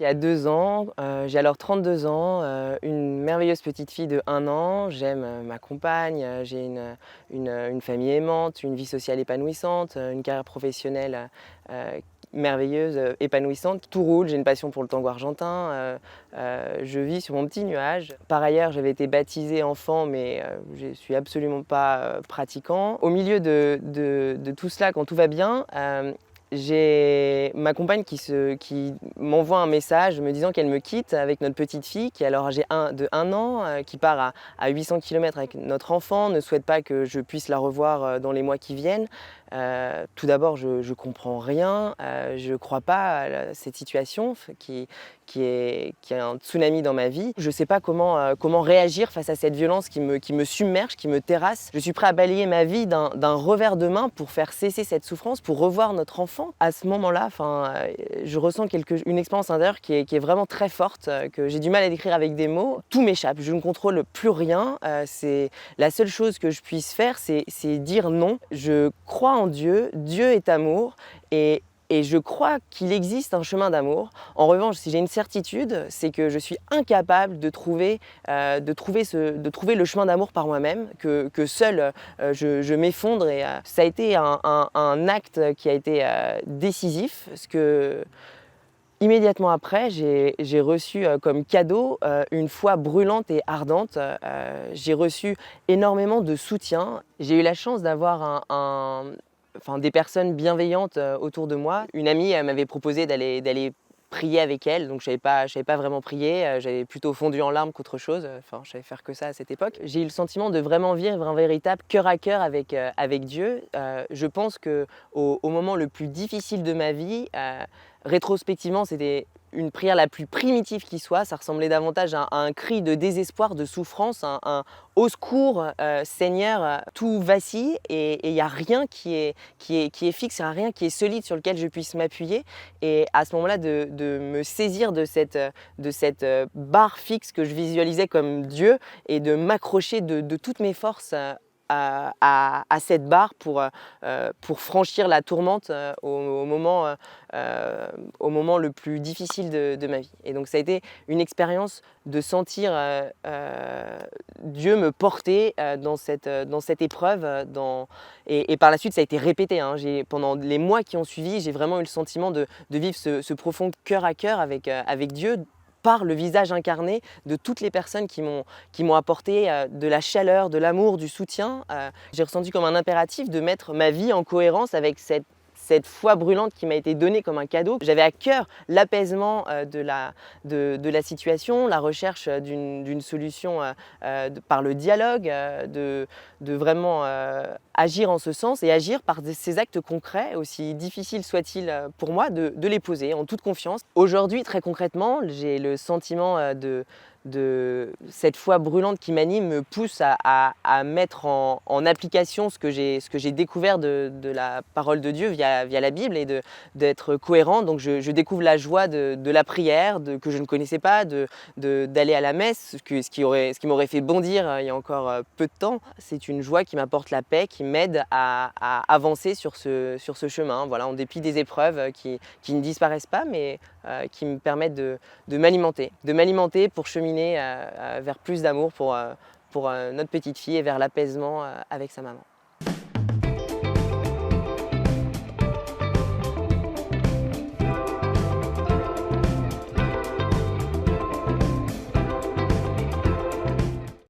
il y a 2 ans, j'ai alors 32 ans, une merveilleuse petite fille de 1 an. J'aime, ma compagne, j'ai une famille aimante, une vie sociale épanouissante, une carrière professionnelle, merveilleuse, épanouissante. Tout roule, j'ai une passion pour le tango argentin, je vis sur mon petit nuage. Par ailleurs, j'avais été baptisé enfant, mais je suis absolument pas, pratiquant. Au milieu de tout cela, quand tout va bien, j'ai ma compagne qui m'envoie un message me disant qu'elle me quitte avec notre petite fille qui est alors âgée de 1 an, qui part à 800 km avec notre enfant, ne souhaite pas que je puisse la revoir dans les mois qui viennent. Tout d'abord, je comprends rien, je crois pas à cette situation qui est un tsunami dans ma vie. Je sais pas comment réagir face à cette violence qui me submerge, qui me terrasse. Je suis prêt à balayer ma vie d'un revers de main pour faire cesser cette souffrance, pour revoir notre enfant. À ce moment-là, je ressens une expérience intérieure qui est vraiment très forte, que j'ai du mal à décrire avec des mots. Tout m'échappe, je ne contrôle plus rien. C'est la seule chose que je puisse faire, c'est dire non. Je crois en Dieu, Dieu est amour et je crois qu'il existe un chemin d'amour. En revanche, si j'ai une certitude, c'est que je suis incapable de trouver le chemin d'amour par moi-même, que seul je m'effondre. Et ça a été un acte qui a été décisif, parce que immédiatement après, j'ai reçu comme cadeau une foi brûlante et ardente. J'ai reçu énormément de soutien. J'ai eu la chance d'avoir des personnes bienveillantes autour de moi. Une amie m'avait proposé d'aller prier avec elle, donc je savais pas vraiment prier, j'avais plutôt fondu en larmes qu'autre chose, je savais faire que ça à cette époque. J'ai eu le sentiment de vraiment vivre un véritable cœur à cœur avec Dieu. Je pense qu'au moment le plus difficile de ma vie, rétrospectivement, c'était une prière la plus primitive qui soit. Ça ressemblait davantage à un cri de désespoir, de souffrance, un au secours, Seigneur, tout vacille et il n'y a rien qui est fixe, il n'y a rien qui est solide sur lequel je puisse m'appuyer. Et à ce moment-là, de me saisir de cette barre fixe que je visualisais comme Dieu et de m'accrocher de toutes mes forces à cette barre pour franchir la tourmente au moment le plus difficile de ma vie. Et donc ça a été une expérience de sentir Dieu me porter dans cette épreuve. Et par la suite, ça a été répété, hein. Pendant les mois qui ont suivi, j'ai vraiment eu le sentiment de vivre ce profond cœur à cœur avec Dieu, par le visage incarné de toutes les personnes qui m'ont apporté de la chaleur, de l'amour, du soutien. J'ai ressenti comme un impératif de mettre ma vie en cohérence avec cette foi brûlante qui m'a été donnée comme un cadeau. J'avais à cœur l'apaisement de la situation, la recherche d'une solution par le dialogue, de vraiment agir en ce sens et agir par ces actes concrets, aussi difficiles soient-ils pour moi, de les poser en toute confiance. Aujourd'hui, très concrètement, j'ai le sentiment de cette foi brûlante qui m'anime me pousse à mettre en application ce que j'ai découvert de la parole de Dieu via la Bible et d'être cohérent. Donc je découvre la joie de la prière que je ne connaissais pas, d'aller à la messe, ce qui m'aurait fait bondir il y a encore peu de temps. C'est une joie qui m'apporte la paix, qui m'aide à avancer sur ce chemin, voilà, en dépit des épreuves qui ne disparaissent pas, mais qui me permettent de m'alimenter pour cheminer vers plus d'amour pour notre petite fille et vers l'apaisement avec sa maman.